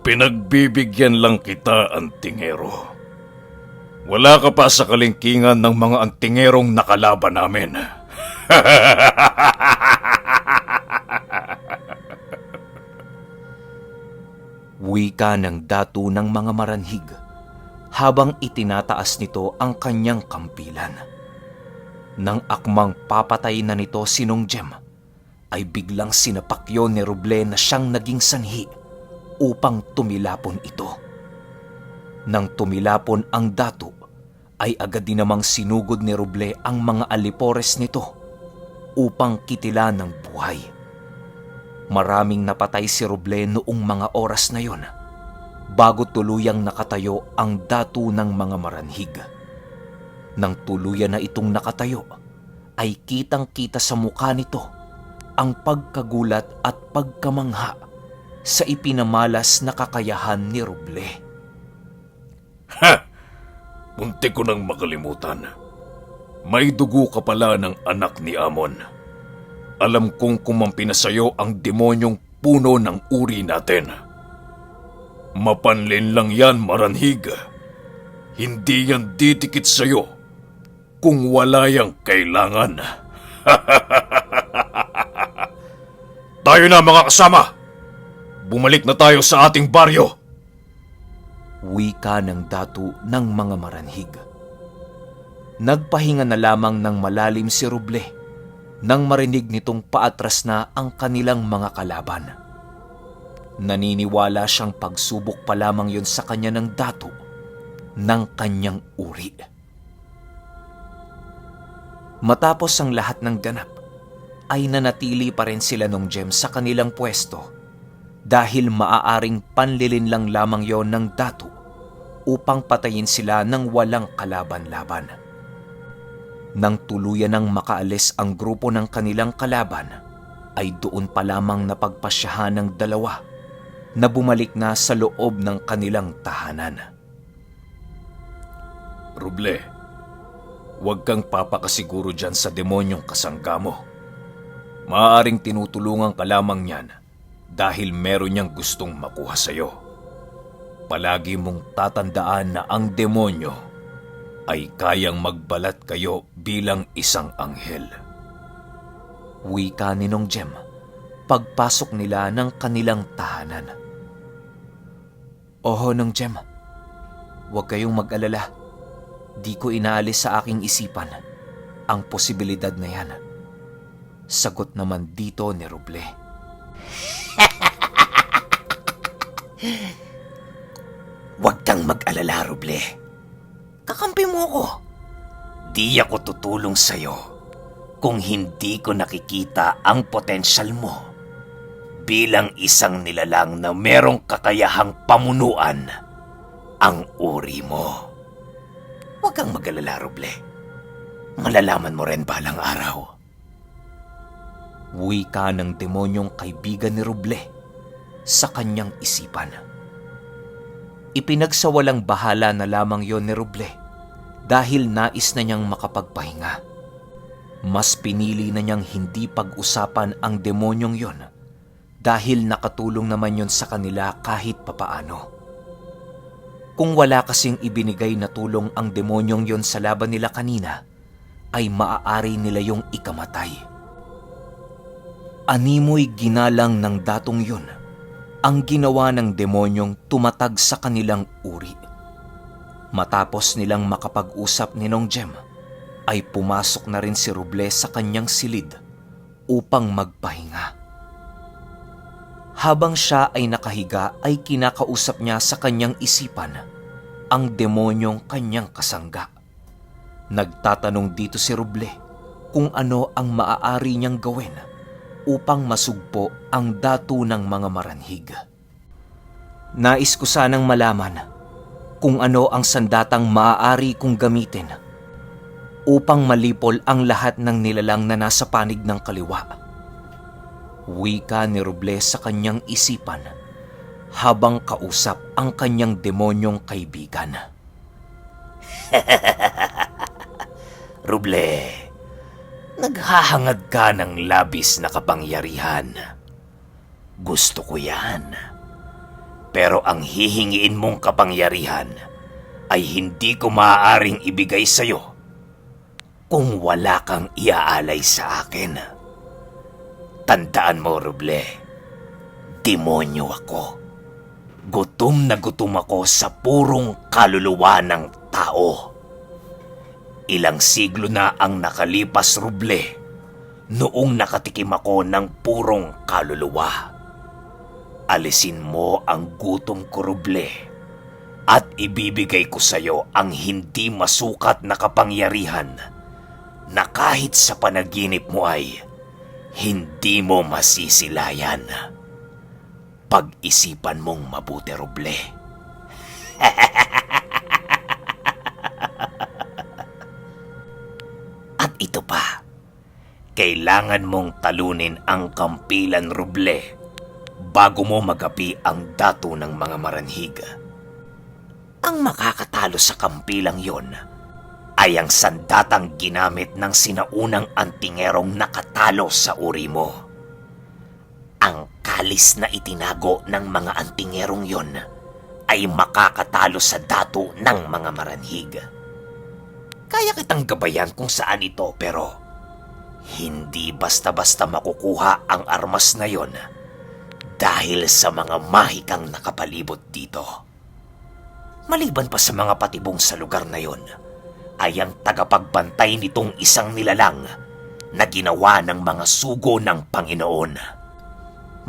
Pinagbibigyan lang kita, antingero. Wala ka pa sa kalingkingan ng mga antingerong nakalaban namin. Wika ng datu ng mga maranhig habang itinataas nito ang kanyang kampilan. Nang akmang papatay na nito si Nongjem, ay biglang sinapakyo ni Ruble na siyang naging sanhi upang tumilapon ito. Nang tumilapon ang datu, ay agad din namang sinugod ni Ruble ang mga alipores nito upang kitilan ng buhay. Maraming napatay si Ruble noong mga oras na yon bago tuluyang nakatayo ang datu ng mga maranhig. Nang tuluyan na itong nakatayo, ay kitang-kita sa mukha nito ang pagkagulat at pagkamangha sa ipinamalas na kakayahan ni Ruble. Ha! Munti ko nang makalimutan. May dugo ka pala ng anak ni Amon. Alam kong kumampi na sa'yo ang demonyong puno ng uri natin. Mapanlin lang yan, maranhig. Hindi yan didikit sa'yo kung wala yang kailangan. Tayo na mga kasama! Bumalik na tayo sa ating baryo! Wika ng datu ng mga maranhig. Nagpahinga na lamang ng malalim si Ruble nang marinig nitong paatras na ang kanilang mga kalaban. Naniniwala siyang pagsubok pa lamang yon sa kanya ng datu ng kanyang uri. Matapos ang lahat ng ganap, ay nanatili pa rin sila Nongjem sa kanilang pwesto dahil maaaring panlilin lang lamang yon ng datu upang patayin sila ng walang kalaban-laban. Nang tuluyan ng makaalis ang grupo ng kanilang kalaban, ay doon pa lamang napagpasyahan ng dalawa na bumalik na sa loob ng kanilang tahanan. Ruble, huwag kang papakasiguro dyan sa demonyong kasangga mo. Maaaring tinutulungan ka lamang niyan dahil meron niyang gustong makuha sa'yo. Palagi mong tatandaan na ang demonyo ay kayang magbalat kayo bilang isang anghel. Wika ni Nongjem pagpasok nila ng kanilang tahanan. Oho, Nongjem, huwag kayong mag-alala. Di ko inaalis sa aking isipan ang posibilidad na yan. Sagot naman dito ni Ruble. Huwag kang mag-alala, Ruble. Kakampi mo ko. Di ako tutulong sa'yo kung hindi ko nakikita ang potensyal mo bilang isang nilalang na merong kakayahang pamunuan ang uri mo. Huwag kang mag-alala, Ruble. Malalaman mo rin balang araw. Wika ng demonyong kaibigan ni Ruble sa kanyang isipan. Ipinagsawalang bahala na lamang yon ni Ruble dahil nais na niyang makapagpahinga. Mas pinili na niyang hindi pag-usapan ang demonyong yon dahil nakatulong naman yon sa kanila kahit papaano. Kung wala kasing ibinigay na tulong ang demonyong yon sa laban nila kanina, ay maaari nila yung ikamatay. Animoy ginalang ng datong yon ang ginawa ng demonyong tumatag sa kanilang uri. Matapos nilang makapag-usap ni Nongjem, ay pumasok na rin si Ruble sa kanyang silid upang magpahinga. Habang siya ay nakahiga ay kinakausap niya sa kanyang isipan ang demonyong kanyang kasangga. Nagtatanong dito si Ruble kung ano ang maaari niyang gawin upang masugpo ang datu ng mga maranhig. Nais ko sanang malaman kung ano ang sandatang maaari kong gamitin upang malipol ang lahat ng nilalang na nasa panig ng kaliwa. Wika ni Ruble sa kanyang isipan habang kausap ang kanyang demonyong kaibigan. Ruble, naghahangad ka ng labis na kapangyarihan. Gusto ko yan. Pero ang hihingiin mong kapangyarihan ay hindi ko maaaring ibigay sa'yo kung wala kang iaalay sa akin. Tandaan mo, Roble, demonyo ako. Gutom na gutom ako sa purong kaluluwa ng tao. Ilang siglo na ang nakalipas, Roble, noong nakatikim ako ng purong kaluluwa. Alisin mo ang gutom ko, Roble, at ibibigay ko sa iyo ang hindi masukat na kapangyarihan na kahit sa panaginip mo ay hindi mo masisilayan. Pag-isipan mong mabuti, Roble. At ito pa, kailangan mong talunin ang kampilan, Roble, bago mo magapi ang dato ng mga maranhig. Ang makakatalo sa kampilang yon ay ang sandatang ginamit ng sinaunang antingerong nakatalo sa uri mo. Ang kalis na itinago ng mga antingerong yon ay makakatalo sa dato ng mga maranhig. Kaya kitang gabayan kung saan ito, pero hindi basta-basta makukuha ang armas na yon dahil sa mga mahikang nakapalibot dito. Maliban pa sa mga patibong sa lugar na yon, ay ang tagapagbantay nitong isang nilalang na ginawa ng mga sugo ng Panginoon.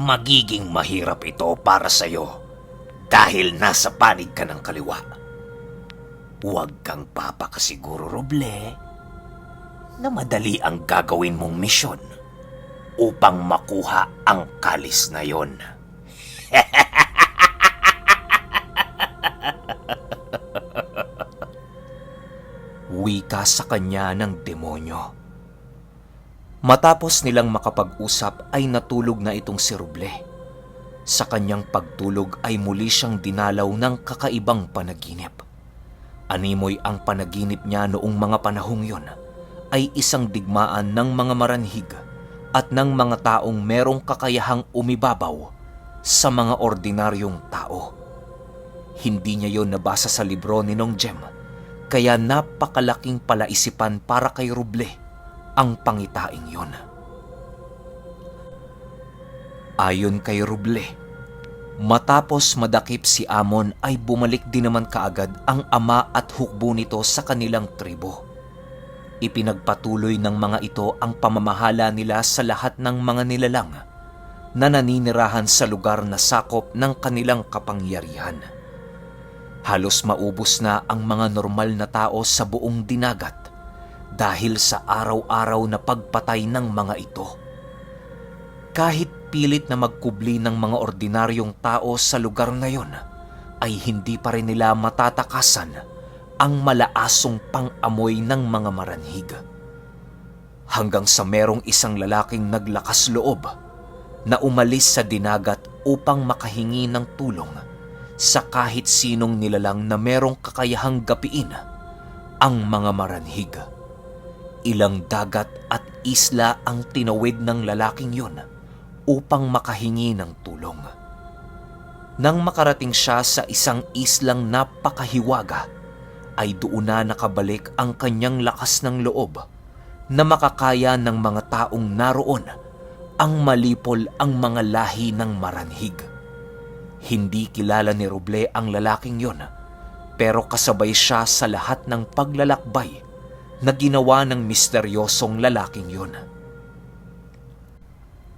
Magiging mahirap ito para sa iyo dahil nasa panig ka ng kaliwa. Huwag kang papakasiguro, Roble, na madali ang gagawin mong misyon upang makuha ang kalis na yon. Wika sa kanya ng demonyo. Matapos nilang makapag-usap ay natulog na itong si Roble. Sa kanyang pagtulog ay muli siyang dinalaw ng kakaibang panaginip. Animoy ang panaginip niya noong mga panahong yon ay isang digmaan ng mga maranhig at ng mga taong merong kakayahang umibabaw sa mga ordinaryong tao. Hindi niya yon nabasa sa libro ni Nong Jem, kaya napakalaking palaisipan para kay Roble ang pangitaing yon. Ayon kay Roble, matapos madakip si Amon ay bumalik din naman kaagad ang ama at hukbo nito sa kanilang tribo. Ipinagpatuloy ng mga ito ang pamamahala nila sa lahat ng mga nilalang na naninirahan sa lugar na sakop ng kanilang kapangyarihan. Halos maubos na ang mga normal na tao sa buong dinagat dahil sa araw-araw na pagpatay ng mga ito. Kahit pilit na magkubli ng mga ordinaryong tao sa lugar na yon, ay hindi pa rin nila matatakasan ang malaasong pang-amoy ng mga maranhig. Hanggang sa merong isang lalaking naglakas loob na umalis sa dinagat upang makahingi ng tulong sa kahit sinong nilalang na merong kakayahang gapiin ang mga maranhig. Ilang dagat at isla ang tinawid ng lalaking yon upang makahingi ng tulong. Nang makarating siya sa isang islang napakahiwaga, ay doon na nakabalik ang kanyang lakas ng loob na makakaya ng mga taong naroon ang malipol ang mga lahi ng maranhig. Hindi kilala ni Roble ang lalaking yon, pero kasabay siya sa lahat ng paglalakbay na ginawa ng misteryosong lalaking yon.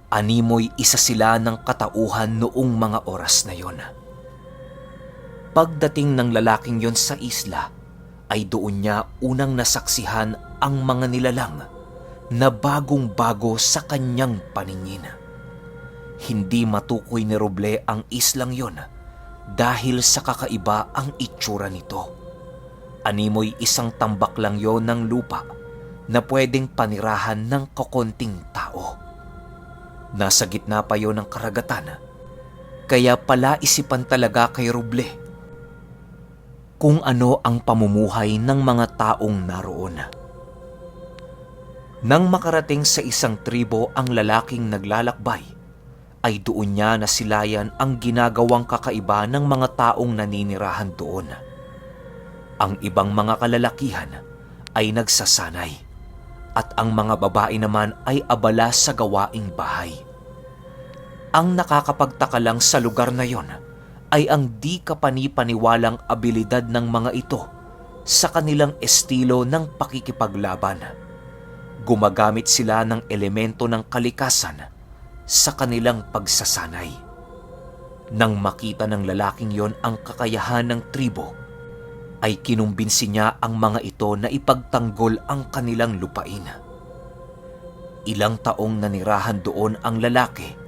Animoy isa sila ng katauhan noong mga oras na yon. Pagdating ng lalaking yon sa isla, ay doon niya unang nasaksihan ang mga nilalang na bagong-bago sa kanyang paningin. Hindi matukoy ni Roble ang islang yon dahil sa kakaiba ang itsura nito. Animoy isang tambak lang yon ng lupa na pwedeng panirahan ng kokonting tao. Nasa gitna pa yon ng karagatan, kaya pala isipan talaga kay Roble kung ano ang pamumuhay ng mga taong naroon. Nang makarating sa isang tribo ang lalaking naglalakbay, ay doon niya nasilayan ang ginagawang kakaiba ng mga taong naninirahan doon. Ang ibang mga kalalakihan ay nagsasanay at ang mga babae naman ay abala sa gawaing bahay. Ang nakakapagtaka lang sa lugar na yon ay ang di kapani-paniwalang abilidad ng mga ito sa kanilang estilo ng pakikipaglaban. Gumagamit sila ng elemento ng kalikasan sa kanilang pagsasanay. Nang makita ng lalaking yon ang kakayahan ng tribo, ay kinumbinsi niya ang mga ito na ipagtanggol ang kanilang lupain. Ilang taong nanirahan doon ang lalaki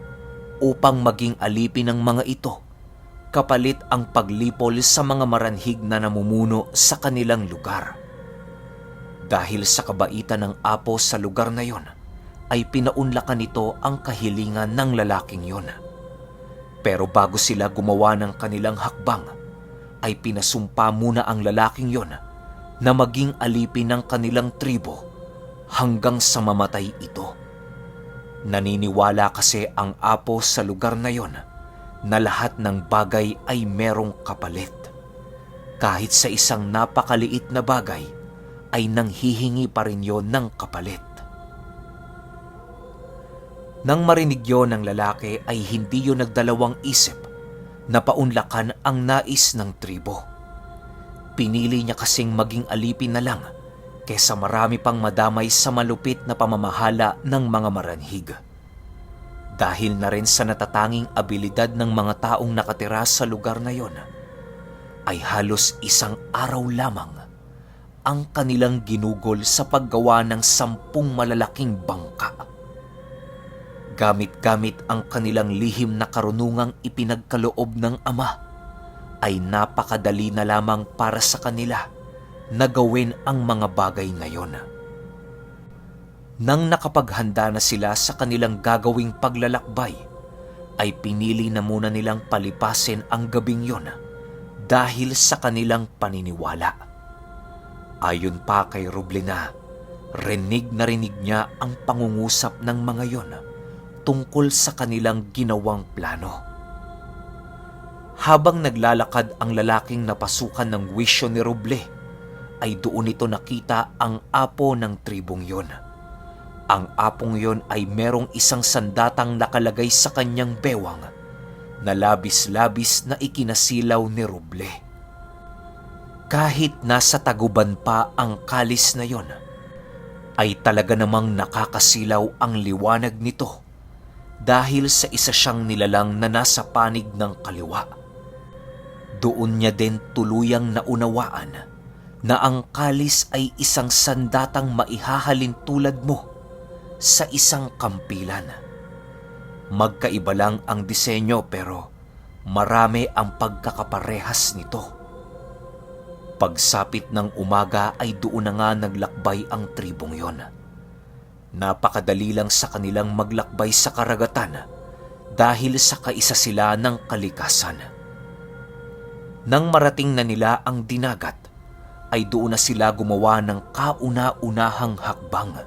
upang maging alipin ng mga ito, kapalit ang paglipol sa mga maranhig na namumuno sa kanilang lugar. Dahil sa kabaitan ng apo sa lugar na yon, ay pinaunlakan nito ang kahilingan ng lalaking yon. Pero bago sila gumawa ng kanilang hakbang, ay pinasumpa muna ang lalaking yon na maging alipin ng kanilang tribo hanggang sa mamatay ito. Naniniwala kasi ang apo sa lugar na yon na lahat ng bagay ay merong kapalit. Kahit sa isang napakaliit na bagay, ay nanghihingi pa rin yon ng kapalit. Nang marinig yon ng lalaki ay hindi yon nagdalawang isip na paunlakan ang nais ng tribo. Pinili niya kasing maging alipin na lang kesa marami pang madamay sa malupit na pamamahala ng mga maranhig. Dahil na rin sa natatanging abilidad ng mga taong nakatira sa lugar na yon, ay halos isang araw lamang ang kanilang ginugol sa paggawa ng 10 malalaking bangka. Gamit-gamit ang kanilang lihim na karunungang ipinagkaloob ng ama, ay napakadali na lamang para sa kanila na gawin ang mga bagay na yon. Nang nakapaghanda na sila sa kanilang gagawing paglalakbay, ay pinili na muna nilang palipasin ang gabing yon dahil sa kanilang paniniwala. Ayon pa kay Rublina, rinig na rinig niya ang pangungusap ng mga yon tungkol sa kanilang ginawang plano. Habang naglalakad ang lalaking napasukan ng wisyo ni Ruble, ay doon ito nakita ang apo ng tribong yon. Ang apong yon ay merong isang sandatang nakalagay sa kanyang bewang na labis-labis na ikinasilaw ni Ruble. Kahit nasa taguban pa ang kalis na yon, ay talaga namang nakakasilaw ang liwanag nito dahil sa isa siyang nilalang na nasa panig ng kaliwa. Doon niya din tuluyang naunawaan na ang kalis ay isang sandatang maihahalin tulad mo sa isang kampilan. Magkaiba lang ang disenyo pero marami ang pagkakaparehas nito. Pagsapit ng umaga ay doon na nga naglakbay ang tribong yon. Napakadali lang sa kanilang maglakbay sa karagatan dahil sa kaisa sila ng kalikasan. Nang marating na nila ang dinagat, ay doon na sila gumawa ng kauna-unahang hakbang.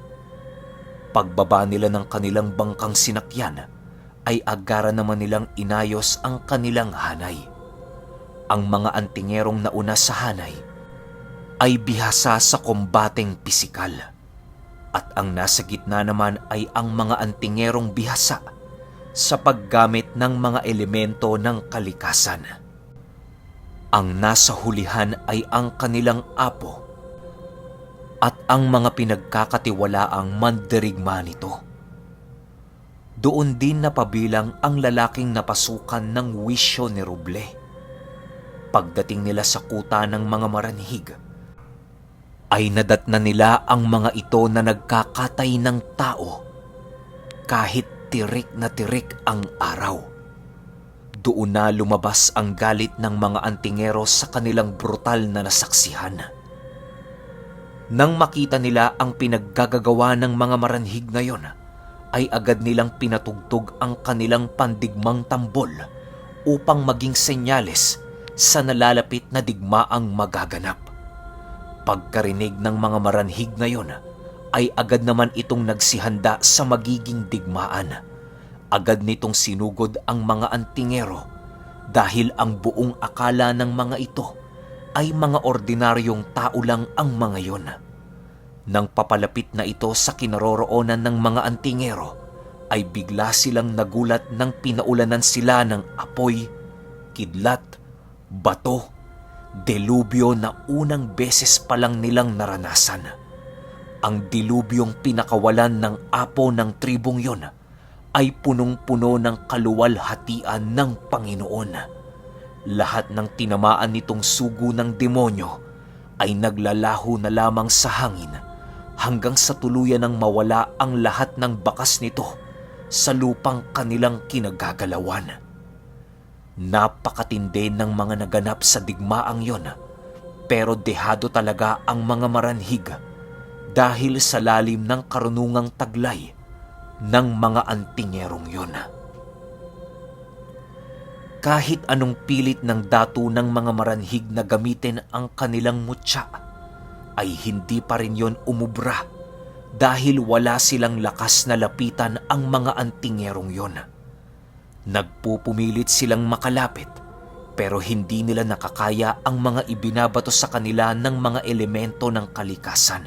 Pagbaba nila ng kanilang bangkang sinakyan, ay agara naman nilang inayos ang kanilang hanay. Ang mga antingerong nauna sa hanay ay bihasa sa kombateng pisikal. At ang nasa gitna naman ay ang mga antingerong bihasa sa paggamit ng mga elemento ng kalikasan. Ang nasa hulihan ay ang kanilang apo at ang mga pinagkakatiwalaang mandirigma nito. Doon din napabilang ang lalaking napasukan ng wisyo ni Ruble. Pagdating nila sa kuta ng mga maranhig, ay nadatna nila ang mga ito na nagkakatay ng tao kahit tirik na tirik ang araw. Doon na lumabas ang galit ng mga antingero sa kanilang brutal na nasaksihan. Nang makita nila ang pinaggagawa ng mga maranhig ngayon, ay agad nilang pinatugtog ang kanilang pandigmang tambol upang maging senyales sa nalalapit na digmaang magaganap. Pagkarinig ng mga maranhig ngayon, ay agad naman itong nagsihanda sa magiging digmaan Agad nitong sinugod ang mga antingero dahil ang buong akala ng mga ito ay mga ordinaryong tao lang ang mga yon. Nang papalapit na ito sa kinaroroonan ng mga antingero, ay bigla silang nagulat nang pinaulanan sila ng apoy, kidlat, bato, delubyo na unang beses pa lang nilang naranasan. Ang dilubyong pinakawalan ng apo ng tribong yon ay punong-puno ng kaluwalhatian ng Panginoon. Lahat ng tinamaan nitong sugo ng demonyo ay naglalaho na lamang sa hangin hanggang sa tuluyan ng mawala ang lahat ng bakas nito sa lupang kanilang kinagagalawan. Napakatindi ng mga naganap sa digmaang yon, pero dehado talaga ang mga maranhig dahil sa lalim ng karunungang taglay ng mga antingerong yon. Kahit anong pilit ng datu ng mga maranhig na gamitin ang kanilang mutya, ay hindi pa rin yon umubra dahil wala silang lakas na lapitan ang mga antingerong yon. Nagpupumilit silang makalapit pero hindi nila nakakaya ang mga ibinabato sa kanila ng mga elemento ng kalikasan.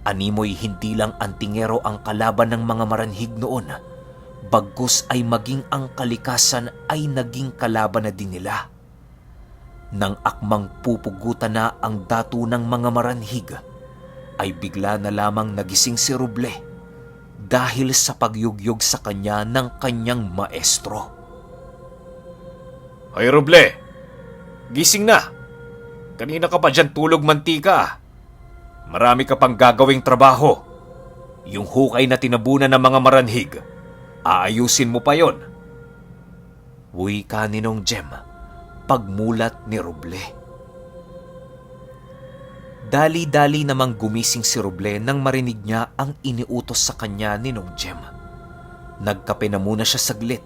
Animoy hindi lang antingero ang kalaban ng mga maranhig noon, bagkus ay maging ang kalikasan ay naging kalaban na din nila. Nang akmang pupugutan na ang datu ng mga maranhig, ay bigla na lamang nagising si Roble dahil sa pagyugyog sa kanya ng kanyang maestro. Hoy Roble, gising na. Kanina ka pa dyan tulog mantika. Marami ka pang gagawing trabaho. Yung hukay na tinabunan ng mga maranhig, aayusin mo pa yon. Wika ni Nong Jem, pagmulat ni Roble. Dali-dali namang gumising si Roble nang marinig niya ang iniutos sa kanya ni Nong Jem. Nagkape na muna siya saglit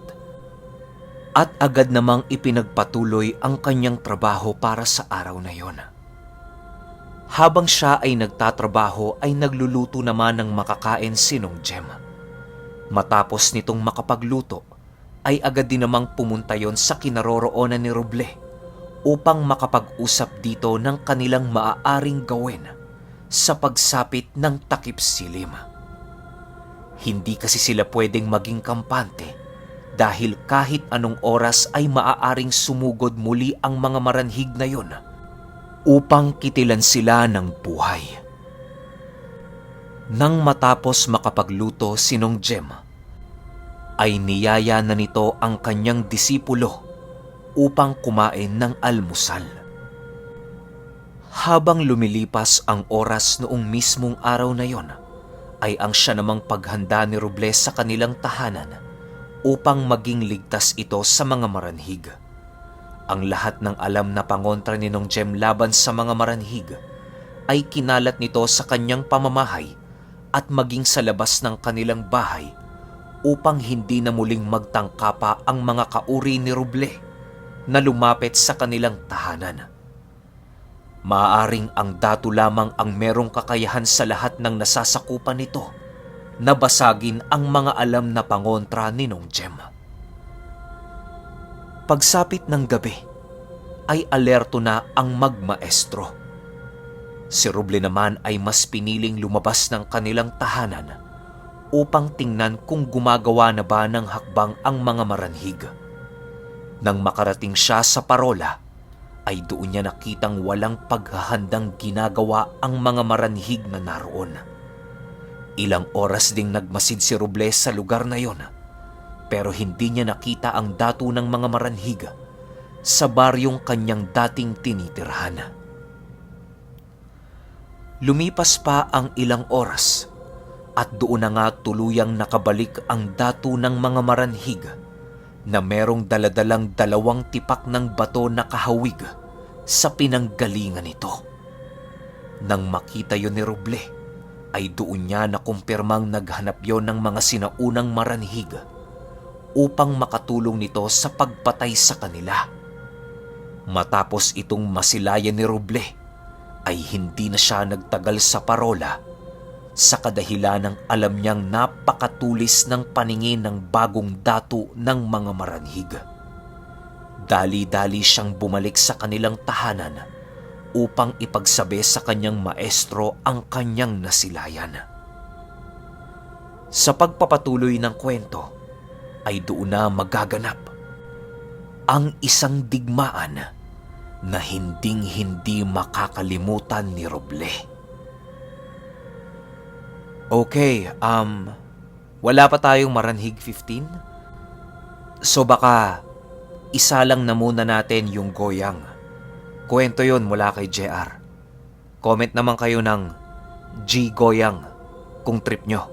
at agad namang ipinagpatuloy ang kanyang trabaho para sa araw na yon. Habang siya ay nagtatrabaho ay nagluluto naman ng makakain si Nong Jem. Matapos nitong makapagluto ay agad din namang pumunta yon sa kinaroroonan ni Roble upang makapag-usap dito ng kanilang maaaring gawin sa pagsapit ng takip silim. Hindi kasi sila pwedeng maging kampante dahil kahit anong oras ay maaaring sumugod muli ang mga maranhig na yon upang kitilan sila ng buhay. Nang matapos makapagluto si Nong Jem, ay niyaya na nito ang kanyang disipulo upang kumain ng almusal. Habang lumilipas ang oras noong mismong araw na yon, ay ang siya namang paghanda ni Roble sa kanilang tahanan upang maging ligtas ito sa mga maranhig. Ang lahat ng alam na pangontra ni Nong Jem laban sa mga maranhig ay kinalat nito sa kanyang pamamahay at maging sa labas ng kanilang bahay upang hindi na muling magtangka pa ang mga kauri ni Roble na lumapit sa kanilang tahanan. Maaaring ang datu lamang ang merong kakayahan sa lahat ng nasasakupan nito na basagin ang mga alam na pangontra ni Nong Jem. Pagsapit ng gabi, ay alerto na ang magmaestro. Si Roble naman ay mas piniling lumabas ng kanilang tahanan upang tingnan kung gumagawa na ba ng hakbang ang mga maranhig. Nang makarating siya sa parola, ay doon niya nakitang walang paghahandang ginagawa ang mga maranhig na naroon. Ilang oras ding nagmasid si Roble sa lugar na yon, pero hindi niya nakita ang datu ng mga maranhig sa baryong kanyang dating tinitirhan. Lumipas pa ang ilang oras at doon na nga tuluyang nakabalik ang datu ng mga maranhig na merong daladalang 2 tipak ng bato na kahawig sa pinanggalingan nito. Nang makita yon ni Roble, ay doon niya nakumpirmang naghanap yon ng mga sinaunang maranhig upang makatulong nito sa pagpatay sa kanila. Matapos itong masilayan ni Roble, ay hindi na siya nagtagal sa parola sa kadahilan ng alam niyang napakatulis ng paningin ng bagong dato ng mga maranhig. Dali-dali siyang bumalik sa kanilang tahanan upang ipagsabi sa kanyang maestro ang kanyang nasilayan. Sa pagpapatuloy ng kwento ay doon na magaganap ang isang digmaan na hinding-hindi makakalimutan ni Roble. Okay, wala pa tayong Maranhig 15? So baka isa lang na muna natin yung Goyang. Kwento yon mula kay JR. Comment naman kayo ng G Goyang kung trip nyo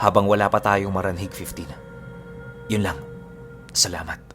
habang wala pa tayong Maranhig 15. Yun lang. Salamat.